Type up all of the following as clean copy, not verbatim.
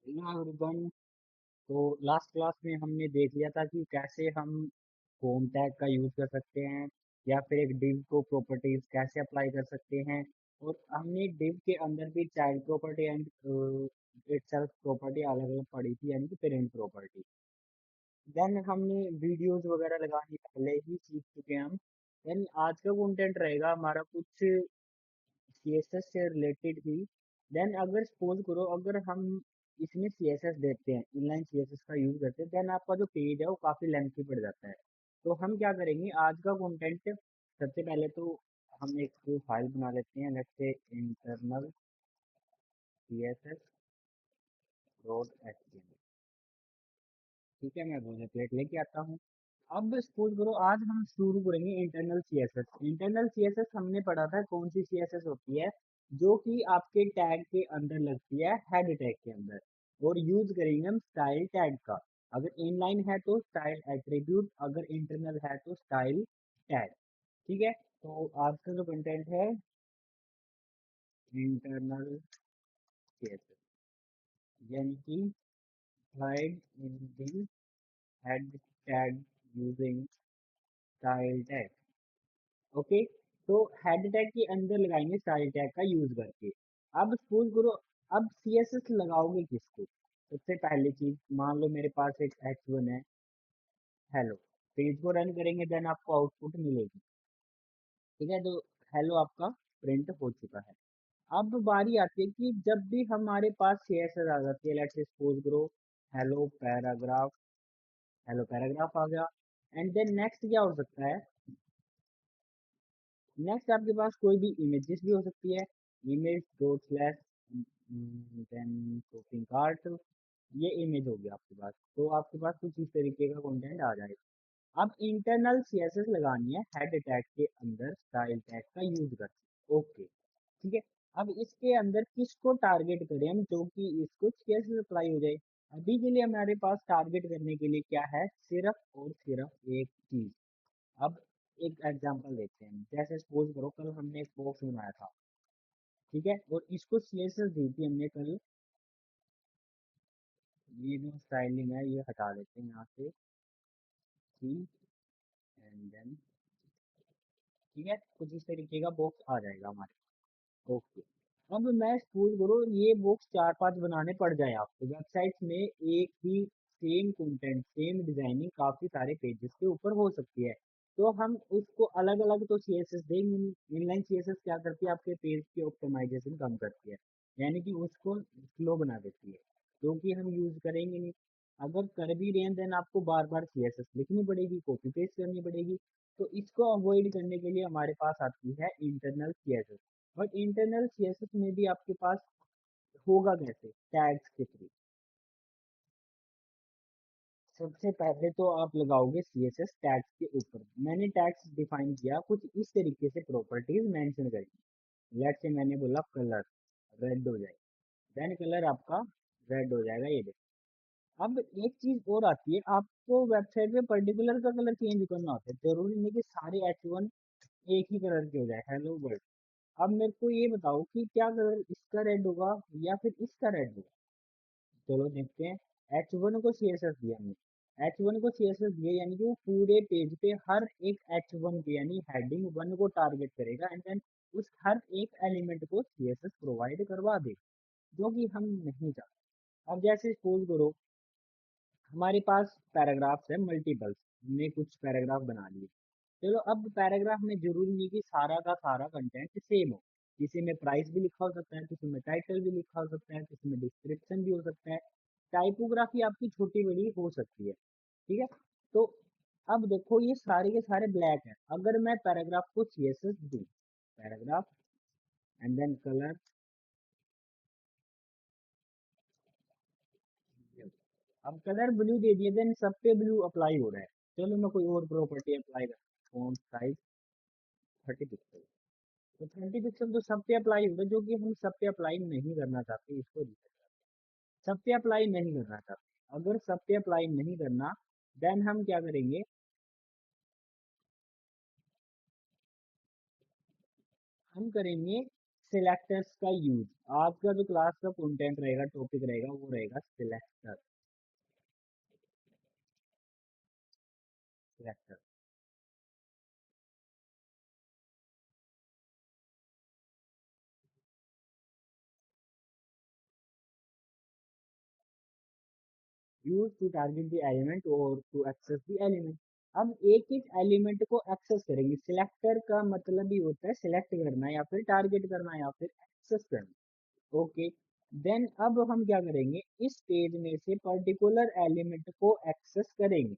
Hello everyone. तो last class में हमने देख लिया था कि कैसे हम होम टैग का यूज़ कर सकते हैं या फिर एक div को प्रॉपर्टीज कैसे अप्लाई कर सकते हैं। और हमने div के अंदर भी child property and itself property अलग अलग पढ़ी थी, यानी कि पेरेंट प्रॉपर्टी। देन हमने वीडियोज वगैरह लगानी पहले ही सीख चुके हैं हम। देन आज का कंटेंट रहेगा हमारा कुछ सीएसएस से रिलेटेड ही। देन अगर सपोज करो, अगर हम इसमें सीएसएस देते हैं, इनलाइन सीएसएस का यूज करते हैं, देन आपका जो पेज है वो काफी लेंथी पड़ जाता है। तो हम क्या करेंगे आज का कंटेंट, सबसे पहले तो हम एक फाइल बना लेते हैं, let's say internal CSS dot HTML. ठीक है, मैं वो प्लेट लेके आता हूँ। अब सपोज करो आज हम शुरू करेंगे इंटरनल सीएसएस। इंटरनल सीएसएस हमने पढ़ा था कौन सी सीएसएस होती है, जो कि आपके टैग के अंदर लगती है, हेड टैग के अंदर। और यूज करेंगे हम स्टाइल टैग का। अगर इनलाइन है तो स्टाइल एट्रीब्यूट, अगर इंटरनल है तो स्टाइल टैग। ठीक है, तो आज का जो कंटेंट है इंटरनल सीएसएस, यानी कि slide in the head tag using style tag. Okay, तो हेड टैग के अंदर लगाएंगे स्टाइल टैग का यूज करके। अब सपोज करो, अब सीएसएस लगाओगे किसको। सबसे पहली चीज, मान लो मेरे पास एक H1 है, हेलो। पेज को रन करेंगे, देन आपको आउटपुट मिलेगी। ठीक है, तो हेलो आपका प्रिंट हो चुका है। अब बारी आती है कि जब भी हमारे पास सीएसएस आ जाती है, लेट्स सपोज करो हेलो पैराग्राफ, हेलो पैराग्राफ आ गया। एंड देन नेक्स्ट क्या हो सकता है, नेक्स्ट आपके पास कोई भी इमेजेस भी हो सकती है, image dot slash then shopping cart. ये इमेज हो गया आपके पास, तो आपके पास कुछ इस तरीके का कंटेंट आ जाएगा। अब इंटरनल सीएसएस लगानी है हेड टैग के अंदर स्टाइल टैग का यूज करके। ओके, ठीक है। अब इसके अंदर किसको टारगेट करें हम, जो कि इसको सीएसएस अप्लाई हो जाए। अभी के लिए हमारे पास टारगेट करने के लिए क्या है, सिर्फ और सिर्फ एक चीज। अब एक एग्जांपल देखते हैं, जैसे सपोज करो कल हमने एक बॉक्स बनाया था। ठीक है, और इसको सीएसएस दी थी हमने कल। ये जो स्टाइलिंग है ये हटा देते हैं यहाँ से, सी एंड देन। ठीक है, कुछ इस तरीके का बॉक्स आ जाएगा हमारे। ओके, अब मैं सपोज करो ये बॉक्स 4-5 बनाने पड़ जाए आपको वेबसाइट में, एक ही सेम कंटेंट सेम डिजाइनिंग काफी सारे पेजेस के ऊपर हो सकती है। तो हम उसको अलग अलग तो सीएसएस देंगे नहीं। इनलाइन सीएसएस क्या करती है, आपके पेज की ऑप्टिमाइजेशन कम करती है, यानी कि उसको स्लो बना देती है, क्योंकि हम यूज करेंगे नहीं। अगर कर भी रहे हैं, देन आपको बार बार सीएसएस लिखनी पड़ेगी, कॉपी पेस्ट करनी पड़ेगी। तो इसको अवॉइड करने के लिए हमारे पास आती है internal CSS. But internal CSS में भी आपके पास होगा कैसे, टैग्स के थ्रू। सबसे पहले तो आप लगाओगे सीएसएस टैग्स के ऊपर। मैंने टैग्स डिफाइन किया कुछ इस तरीके से, प्रॉपर्टीज मेंशन करी। लेट से मैंने बोला कलर रेड हो जाए, देन कलर आपका रेड हो जाएगा, ये देखो। अब एक चीज और आती है, आपको वेबसाइट पे पर्टिकुलर का कलर चेंज करना होता है, जरूरी नहीं कि सारे H1 एक ही कलर के हो जाए, हेलो वर्ल्ड। अब मेरे को ये बताओ कि क्या कलर इसका रेड होगा या फिर इसका रेड होगा। चलो देखते हैं। H1 को सीएसएस दिया हमने, H1 को सीएसएस दिया, यानी कि वो पूरे पेज पे हर एक H1 पे यानी हेडिंग 1 को टारगेट करेगा, एंड देन उस हर एक एलिमेंट को सीएसएस प्रोवाइड करवा देगा, जो कि हम नहीं चाहते। अब जैसे सपोज करो हमारे पास पैराग्राफ्स है मल्टीपल्स, हमने कुछ पैराग्राफ बना लिए। चलो, अब पैराग्राफ में जरूरी नहीं कि सारा का सारा कंटेंट सेम हो। किसी में प्राइस भी लिखा हो सकता है, किसी में टाइटल भी लिखा हो सकता है, किसी में डिस्क्रिप्शन भी हो सकता है, टाइपोग्राफी आपकी छोटी बड़ी हो सकती है। ठीक है, तो अब देखो ये सारे के सारे ब्लैक है। अगर मैं पैराग्राफ को सीएसएस दूं, पैराग्राफ एंड देन कलर, अब कलर ब्लू दे दिए, देन सब पे ब्लू अप्लाई हो रहा है। चलो मैं कोई और प्रॉपर्टी अप्लाई करता हूँ, फॉन्ट साइज 30 पिक्सल। तो 30 पिक्सल तो सब पे अप्लाई होगा, जो कि हम सब पे अप्लाई नहीं करना चाहते, इसको रिसेट करते हैं। सब पे अप्लाई नहीं करना चाहते, अगर सब पे अप्लाई नहीं करना, देन हम क्या करेंगे, हम करेंगे सिलेक्टर्स का यूज। आज का जो क्लास का कंटेंट रहेगा, टॉपिक रहेगा, वो रहेगा selector. Selector use to target the element और टू एक्सेस द एलिमेंट। अब एक एक एलिमेंट को एक्सेस करेंगे। सिलेक्टर का मतलब ही होता है सिलेक्ट करना या फिर टारगेट करना या फिर एक्सेस करना। ओके, देन अब हम क्या करेंगे, इस पेज में से पर्टिकुलर एलिमेंट को एक्सेस करेंगे।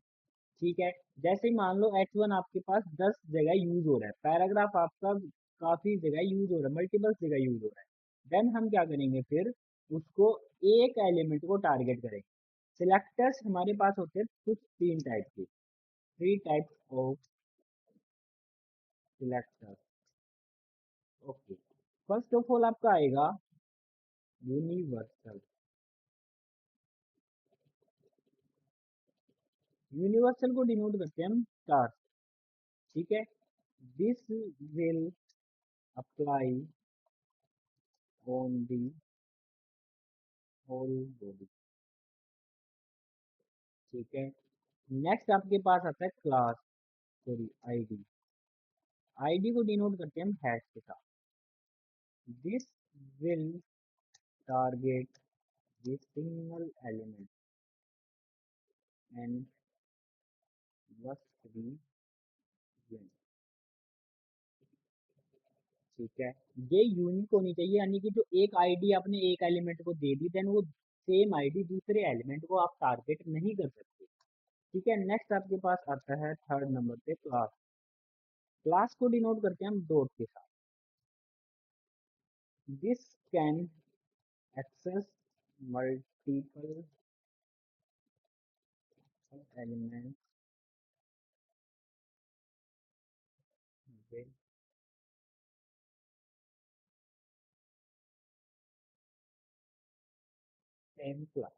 ठीक है, जैसे मान लो H1 आपके पास 10 जगह यूज हो रहा है, पैराग्राफ आपका काफी जगह यूज हो रहा है, मल्टीपल जगह यूज हो रहा है। देन हम क्या करेंगे फिर, उसको एक एलिमेंट को टारगेट करेंगे। सिलेक्टर्स हमारे पास होते हैं कुछ तीन टाइप के, three types of selector. Okay, first of all आपका आएगा यूनिवर्सल। यूनिवर्सल को डिनोट करते हैं हम स्टार। ठीक है, this will apply on the whole body. ठीक है, नेक्स्ट आपके पास आता है क्लास, सॉरी आईडी। आईडी को डिनोट करते हैं हम हैश के साथ। This will target the single element and must be unique. ठीक है, ये यूनिक होनी चाहिए, यानी कि जो एक आईडी आपने एक एलिमेंट को दे दी, देन वो सेम आईडी दूसरे एलिमेंट को आप टारगेट नहीं कर सकते। ठीक है, नेक्स्ट आपके पास आता है थर्ड नंबर पे क्लास। क्लास को डिनोट करते हैं हम डॉट के साथ। This can access multiple element with same class।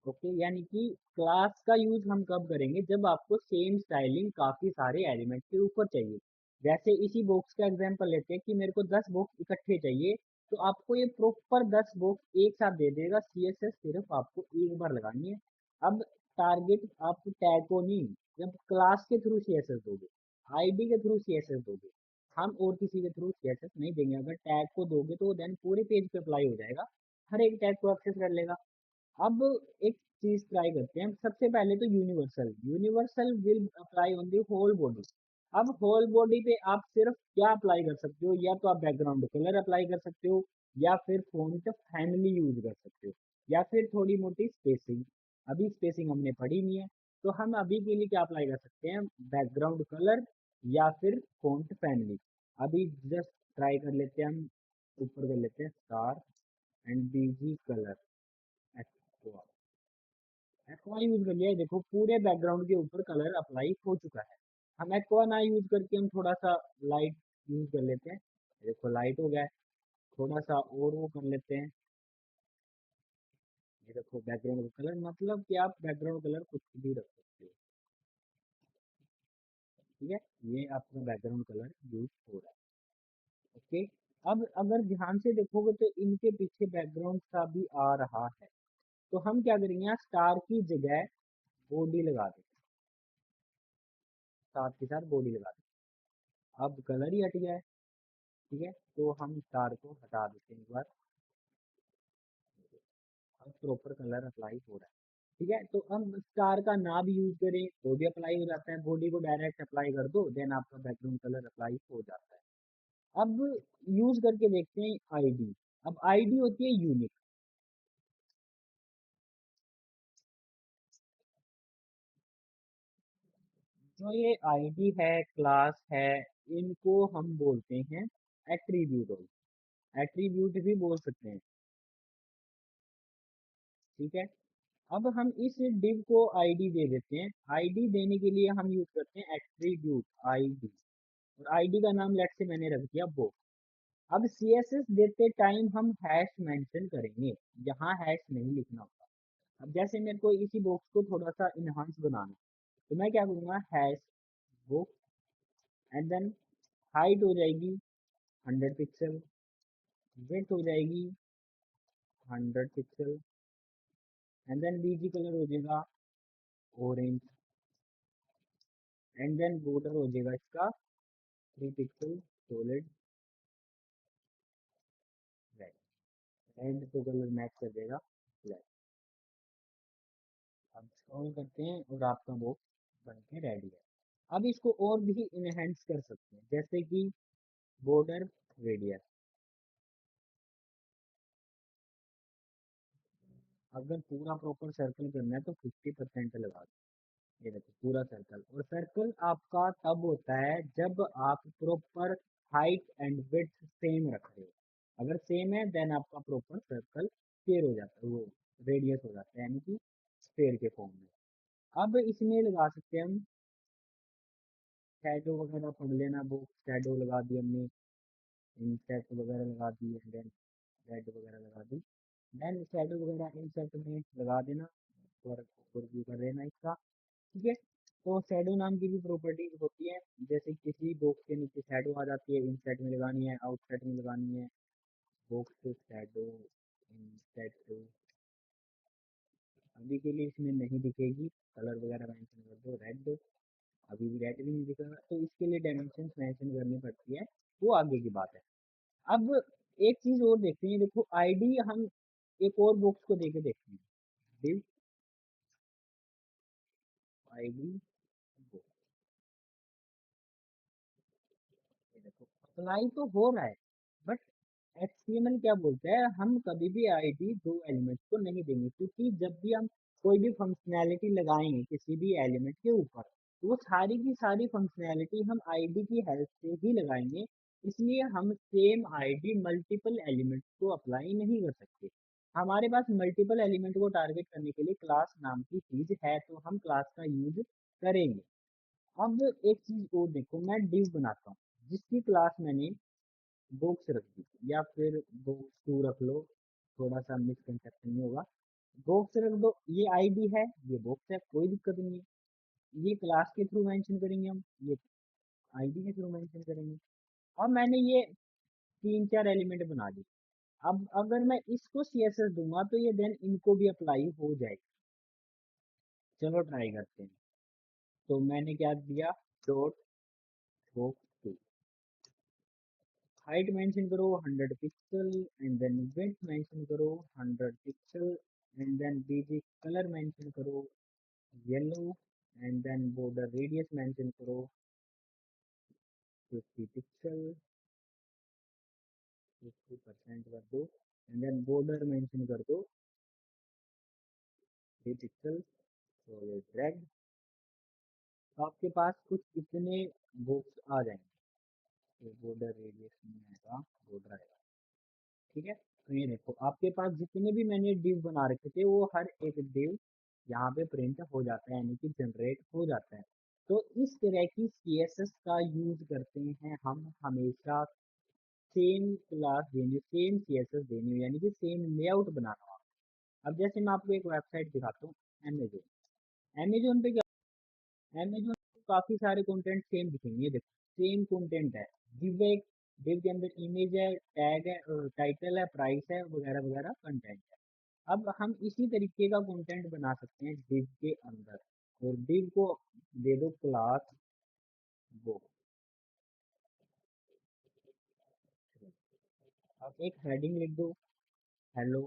Okay, यानी कि क्लास का यूज हम कब करेंगे, जब आपको सेम स्टाइलिंग काफी सारे एलिमेंट के ऊपर चाहिए। जैसे इसी बॉक्स का एग्जांपल लेते हैं कि मेरे को 10 बॉक्स इकट्ठे चाहिए, तो आपको ये प्रॉपर 10 बॉक्स एक साथ दे देगा। सीएसएस सिर्फ आपको एक बार लगानी है। अब टारगेट आप टैग को नहीं, जब क्लास के थ्रू सीएसएस दोगे, आईडी के थ्रू सीएसएस दोगे, हम और किसी के थ्रू सीएसएस नहीं देंगे। अगर टैग को दोगे तो देन पूरे पेज पे अप्लाई हो जाएगा, हर एक टैग को एक्सेस कर लेगा। अब एक चीज ट्राई करते हैं। सबसे पहले तो universal, universal will apply on the whole body. अब होल बॉडी पे आप सिर्फ क्या अप्लाई कर सकते हो, या तो आप बैकग्राउंड कलर अप्लाई कर सकते हो, या फिर फॉन्ट फैमिली यूज कर सकते हो, या फिर थोड़ी मोटी स्पेसिंग। अभी स्पेसिंग हमने पढ़ी नहीं है, तो हम अभी के लिए क्या अप्लाई कर सकते हैं, बैकग्राउंड कलर या फिर फॉन्ट फैमिली। अभी जस्ट ट्राई कर लेते हैं हम, ऊपर कर लेते हैं star and BG colour aqua. Aqua use कर लिया है, देखो पूरे बैकग्राउंड के ऊपर कलर अप्लाई हो चुका है। हम एक्वा ना यूज करके हम थोड़ा सा लाइट यूज कर लेते हैं। देखो लाइट हो गया है, थोड़ा सा और वो कर लेते हैं। ये देखो बैकग्राउंड का कलर, मतलब कि आप बैकग्राउंड कलर कुछ भी रख सकते हो। ठीक है, ये आपका बैकग्राउंड कलर यूज हो रहा है। ओके, अब अगर ध्यान से देखोगे तो इनके पीछे बैकग्राउंड सा भी आ रहा है, तो हम क्या करेंगे, यहाँ स्टार की जगह बॉडी लगा देंगे। स्टार के साथ बॉडी लगा देंगे, अब कलर ही हट गया है। ठीक है, तो हम स्टार को हटा देते हैं एक बार। अब प्रॉपर कलर अप्लाई हो रहा है। ठीक है, तो हम स्टार का ना भी यूज करें तो भी अप्लाई हो जाता है। बॉडी को डायरेक्ट अप्लाई कर दो, देन आपका बैकग्राउंड कलर अप्लाई हो जाता है। अब यूज करके देखते हैं आईडी। अब आईडी होती है यूनिक। जो ये आईडी है, क्लास है, इनको हम बोलते हैं एट्रीब्यूट। एट्रीब्यूट भी बोल सकते हैं। ठीक है, अब हम इस डिव को आईडी दे देते हैं। आईडी देने के लिए हम यूज करते हैं एट्रीब्यूट आईडी, और आईडी का नाम लेट से मैंने रख दिया वो। अब सीएसएस देते टाइम हम हैश मेंशन करेंगे, यहाँ हैश नहीं लिखना होता। अब जैसे मेरे को इसी बॉक्स को थोड़ा सा इनहांस बनाना, तो मैं क्या करूँगा, hash book, and then height हो जाएगी 100 पिक्सल। विड्थ हो जाएगी 100 pixel. And then BG colour हो जाएगा ऑरेंज। एंड देन बॉर्डर हो जाएगा इसका 3 पिक्सल सॉलिड रेड। रेड तो कलर मैच कर देगा ब्लैक। अब स्क्रॉल करते हैं और आपका वो बन के रेडी है। अब इसको और भी इनहेंस कर सकते हैं, जैसे कि बॉर्डर रेडियस। अगर पूरा प्रॉपर सर्कल करना है तो 50% लगा दो। ये देखो पूरा सर्कल। और सर्कल आपका तब होता है जब आप proper height and width same रख रहे हो। अगर सेम है देन आपका प्रॉपर सर्कल स्क्वायर हो जाता है, वो रेडियस हो जाता है, यानी कि स्क्वायर के फॉर्म में। अब इसमें लगा सकते हैं हम शैडो वगैरह, पढ़ लेना वो शैडो लगा दी हमने, इंसेट वगैरह लगा दी, देन रेड वगैरह लगा दी। देन शैडो वगैरह इंसेट में लगा देना और ओवरव्यू कर लेना इसका। ठीक है। तो शैडो नाम की भी प्रॉपर्टीज होती है, जैसे किसी बॉक्स के नीचे शैडो आ जाती है, इनसाइड में लगानी है आउटसाइड में लगानी है, बॉक्स शैडो इनसाइड। अभी के लिए इसमें नहीं दिखेगी, कलर वगैरह मेंशन कर दो रेड। अभी भी रेड भी नहीं दिख रहा, तो इसके लिए डायमेंशन मेंशन करनी पड़ती है, वो आगे की बात है। अब एक चीज और देखते हैं, देखो आईडी हम एक और बॉक्स को देके देखते हैं। दिस आईडी, देखो अप्लाई तो हो रहा है, बट एचटीएमएल क्या बोलता है, हम कभी भी आईडी दो एलिमेंट्स को नहीं देंगे, क्योंकि जब भी हम कोई भी फंक्शनैलिटी लगाएंगे किसी भी एलिमेंट के ऊपर, तो वो सारी की सारी फंक्शनैलिटी हम आईडी की हेल्प से ही लगाएंगे। इसलिए हम सेम आईडी मल्टीपल एलिमेंट्स को अप्लाई नहीं कर सकते। हमारे पास मल्टीपल एलिमेंट को टारगेट करने के लिए क्लास नाम की चीज है, तो हम क्लास का यूज करेंगे। अब एक चीज और देखो, मैं डिव बनाता हूँ जिसकी क्लास मैंने बॉक्स रख दी, या फिर बॉक्स टू रख लो, थोड़ा सा मिसकंसेप्शन नहीं होगा। बॉक्स रख दो, ये आईडी है, ये बॉक्स है, कोई दिक्कत नहीं है। ये क्लास के थ्रू मेंशन करेंगे हम, ये आईडी के थ्रू मेंशन करेंगे। और मैंने ये तीन चार एलिमेंट बना दिए। अब अगर मैं इसको सीएसएस दूंगा तो ये देन इनको भी अप्लाई हो जाएगा। चलो ट्राई करते हैं। तो मैंने क्या दिया, dot box two. Height mention करो 100 pixel, and then width mention करो 100 pixel, and then BG colour mention करो yellow, and then border radius mention करो 50 पिक्सल, 50% कर दो। एंड देन बॉर्डर मेंशन कर दो 3 पिक्सल। तो ये ड्रैग, तो आपके पास कुछ इतने बॉक्स आ जाएंगे। तो बॉर्डर रेडियस में आएगा, बॉर्डर आएगा। ठीक है। तो ये देखो आपके पास जितने भी मैंने डिव बना रखे थे, वो हर एक डिव यहाँ पे प्रिंट हो जाता है, यानी कि जनरेट हो जाता है। तो इस तरह की सीएसएस का यूज करते हैं हम हमेशा। सेम क्लास देनी, सेम सीएसएस देनी हो, यानी कि सेम लेआउट बनाना हो। अब जैसे मैं आपको एक वेबसाइट दिखाता हूँ, अमेजोन। अमेजोन पे क्या, अमेजोन काफी सारे कंटेंट सेम दिखेंगे, ये देखो सेम कंटेंट है। div एक, div के अंदर इमेज है, टैग है, टाइटल है, प्राइस है, वगैरह वगैरह कंटेंट है। अब हम इसी तरीके का कंटेंट बना सकते हैं div के अंदर, और div को दे दो क्लास वो। अब एक हेडिंग लिख दो हेलो,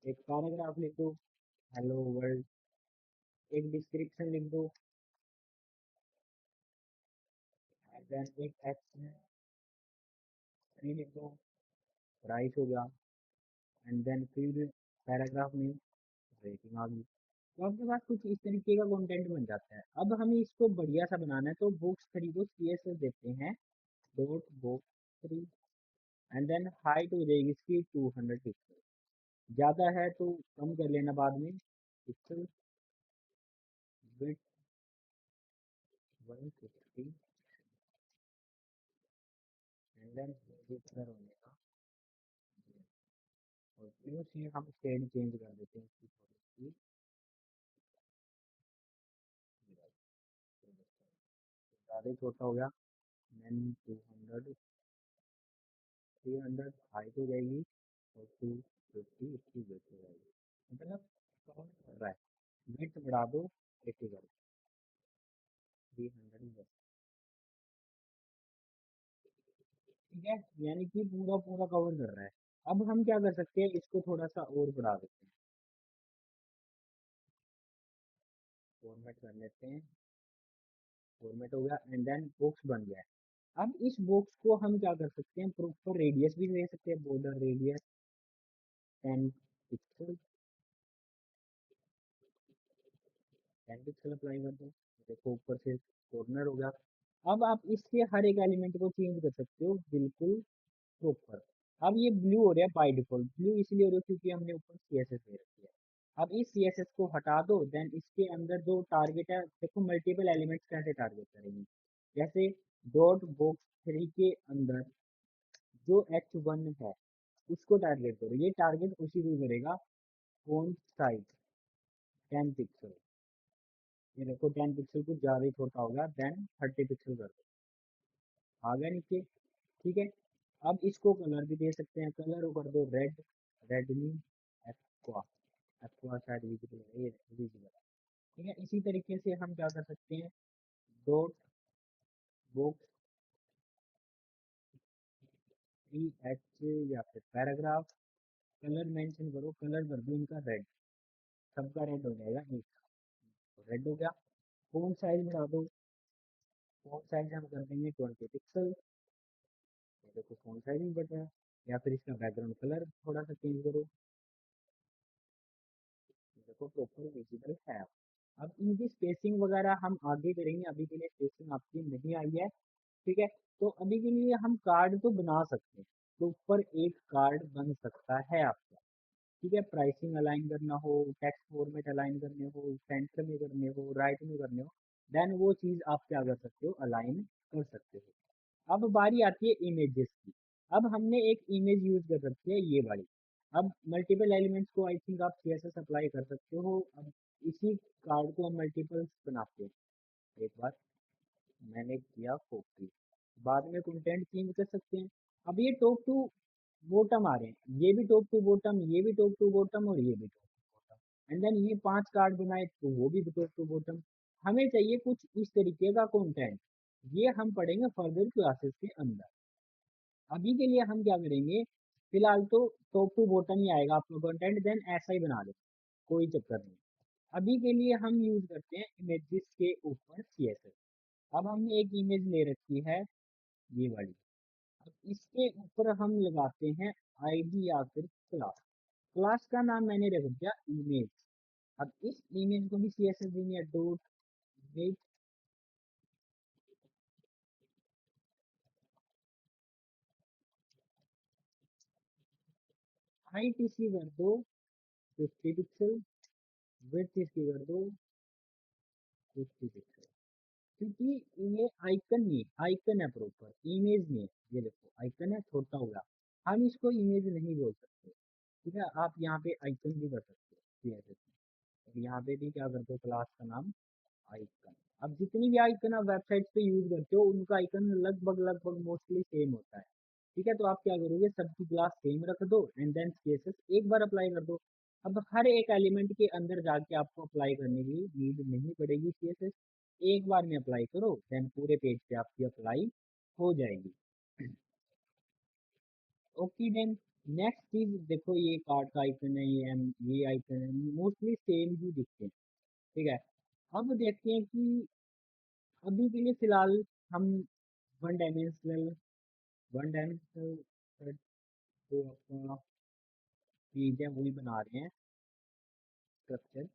एक पैराग्राफ लिख दो हेलो वर्ल्ड, एक डिस्क्रिप्शन लिख दो, देन एक एक्शन लिख दो, प्राइस हो गया, एंड देन फिर पैराग्राफ में रेटिंग आ गई। तो आपके पास कुछ इस तरीके का कंटेंट बन जाता है। अब हमें इसको बढ़िया सा बनाना है, तो बुक्स थ्री को सीएसएस देते हैं, dot books three. And then height हो जाएगी इसकी 200 पिक्सल। ज़्यादा है तो कम कर लेना बाद में pixel. Width 150, and then colour होने का। और ब्लू से हम शेड चेंज कर देते हैं इसकी थोड़ी सी, ज़्यादा ही छोटा हो गया। देन 200, 300 हाइट हो जाएगी और 250 इसकी वेट हो जाएगी। मतलब कवर कर रहा है। वेट बढ़ा दो 80 कर दो, 300। ठीक है, यानी कि पूरा पूरा कवर कर रहा है। अब हम क्या कर सकते हैं, इसको थोड़ा सा और बढ़ा देते हैं। फॉर्मेट कर लेते हैं। फॉर्मेट हो गया एंड देन बॉक्स बन गया है। अब इस बॉक्स को हम क्या कर सकते हैं, प्रॉपर रेडियस भी दे सकते हैं। Border radius 10 pixel, 10 pixel apply कर दो। देखो ऊपर से कॉर्नर हो गया। अब आप इसके हर एक एलिमेंट को चेंज कर सकते हो बिल्कुल प्रॉपर। अब ये ब्लू हो रहा है बाय डिफॉल्ट। ब्लू इसलिए हो रहा है क्योंकि हमने ऊपर CSS दे रखी है। अब इस CSS को हटा दो, देन इसके अंदर जो टारगेट है, देखो मल्टीपल एलिमेंट्स कैसे टारगेट करेंगे। जैसे डॉट बॉक्स 3 के अंदर जो H1 है उसको टारगेट करो। ये टारगेट उसी को करेगा। Font size 10 pixel. ये देखो 10 पिक्सल कुछ ज़्यादा ही छोटा होगा, देन 30 पिक्सल कर दो। आ गया नीचे। ठीक है। अब इसको कलर भी दे सकते हैं। कलर कर दो रेड, रेडमी एक्वा। एक्वा शायद विजिबल है, ये विजिबल है। ठीक है, इसी तरीके से हम क्या कर सकते हैं, डॉट बॉक्स 3H या फिर पैराग्राफ। कलर मेंशन करो, कलर कर दो इनका रेड। सबका रेड हो जाएगा एक। रेड हो गया। फॉन्ट साइज बढ़ा दो। फॉन्ट साइज हम कर देंगे 20 पिक्सल। ये देखो फॉन्ट साइज भी बढ़ रहा है। या फिर इसका बैकग्राउंड कलर थोड़ा सा चेंज करो। ये देखो प्रॉपर विजिबल है। अब इनकी स्पेसिंग वगैरह हम आगे करेंगे, अभी के लिए स्पेसिंग आपकी नहीं आई है। ठीक है। तो अभी के लिए हम कार्ड तो बना सकते हैं। तो ऊपर एक कार्ड बन सकता है आपका। ठीक है, प्राइसिंग अलाइन करना हो, टेक्स्ट फॉर्मेट अलाइन करने हो, सेंटर में करने हो, राइट में करने हो, देन वो चीज़ आप क्या कर सकते हो, अलाइन कर सकते हो। अब बारी आती है इमेजेस की। अब हमने एक इमेज यूज कर सकते हैं, ये वाली। अब मल्टीपल एलिमेंट्स को आई थिंक आप CSS अप्लाई कर सकते हो। अब इसी कार्ड को हम मल्टीपल्स बनाते हैं। एक बार मैंने किया कॉपी, बाद में कंटेंट चेंज कर सकते हैं। अब ये टॉप टू बॉटम आ रहे हैं, ये भी टॉप टू बॉटम, ये भी टॉप टू बॉटम और ये भी top to bottom. And then ये 5 कार्ड बनाए तो वो भी टॉप टू बॉटम। हमें चाहिए कुछ इस तरीके का कंटेंट। ये हम पढ़ेंगे फर्दर क्लासेस के अंदर। अभी के लिए हम क्या करेंगे, फिलहाल तो टॉप टू बॉटम ही आएगा आपका कंटेंट, देन ऐसा ही बना लें, कोई चक्कर नहीं। अभी के लिए हम यूज करते हैं इमेजेस के ऊपर CSS। अब हमने एक इमेज ले रखी है, ये वाली। अब इसके ऊपर हम लगाते हैं ID या फिर क्लास। क्लास का नाम मैंने रख दिया इमेज। अब इस इमेज को भी CSS देंगे, डॉट इमेज। हाइट इसकी कर दो 50 पिक्सल। विड्थ इसकी कर दो 50 पिक्सल। क्योंकि ये आइकन नहीं है, आइकन है प्रॉपर, इमेज नहीं है। ये देखो आइकन है, छोटा होगा। हम इसको इमेज नहीं बोल सकते। ठीक है, आप यहाँ पे आइकन भी कर सकते हो CSS में। यहाँ पे भी क्या करते हो, क्लास का नाम आइकन। अब जितनी भी आइकन आप वेबसाइट पे यूज करते हो, उनका आइकन लगभग लगभग मोस्टली सेम होता है। ठीक है, तो आप क्या करोगे, सबकी क्लास सेम रख दो एंड देन CSS एक बार अप्लाई कर दो। अब हर एक एलिमेंट के अंदर जाके आपको अप्लाई करने की नीड नहीं पड़ेगी CSS। एक बार में अप्लाई करो, देन पूरे पेज पे आपकी अप्लाई हो जाएगी। ओके देन, नेक्स्ट चीज देखो, ये कार्ड का आइकन है, ये आइकन है, मोस्टली सेम ही दिखते हैं। ठीक है। अब देखते हैं कि अभी के लिए फिलहाल हम वन डायमेंशनल जो अपना चीज है वही बना रहे हैं, स्ट्रक्चर।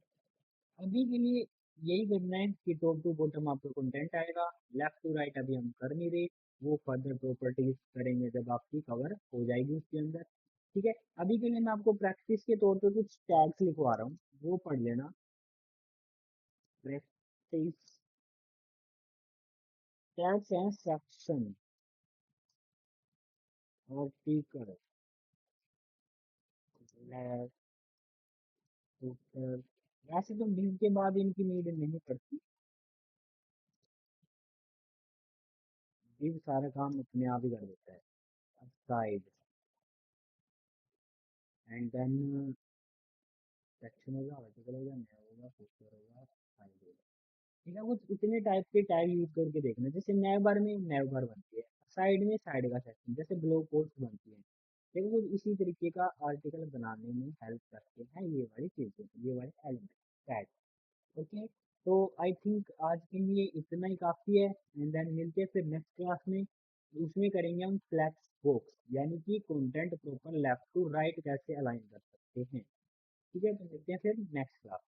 अभी के लिए यही करना है कि टॉप टू बॉटम आपका कंटेंट आएगा। लेफ्ट टू राइट अभी हम कर नहीं रहे, वो फर्दर प्रॉपर्टीज करेंगे जब आपकी कवर हो जाएगी उसके अंदर। ठीक है, अभी के लिए मैं आपको प्रैक्टिस के तौर पे कुछ टैग्स लिखवा रहा हूँ, वो पढ़ लेना। प्रैक्टिस टैग्स हैं, सेक्शन, आर्टिकल, लेफ्ट, ऊपर। वैसे तो बिल के बाद इनकी नीड नहीं पड़ती, बिल सारा काम अपने आप ही कर देता है। साइड, एंड देन सेक्शन होगा, आर्टिकल होगा, नया होगा, पोस्टर होगा, फाइल होगा। ठीक है, कुछ उतने टाइप के टैग यूज करके देखना, जैसे नए बार में नए बार बनती है, साइड में साइड का सेक्शन, जैसे ब्लॉग पोस्ट बनती है। देखो कुछ इसी तरीके का आर्टिकल बनाने में हेल्प करते हैं ये वाली चीजें, ये वाले एलिमेंट टैग। ओके, तो आई थिंक आज के लिए इतना ही काफी है, एंड देन मिलते हैं फिर नेक्स्ट क्लास में। उसमें करेंगे हम फ्लैक्स बॉक्स, यानी कि content proper left to right कैसे अलाइन कर सकते हैं। ठीक है, तो मिलते हैं फिर नेक्स्ट क्लास।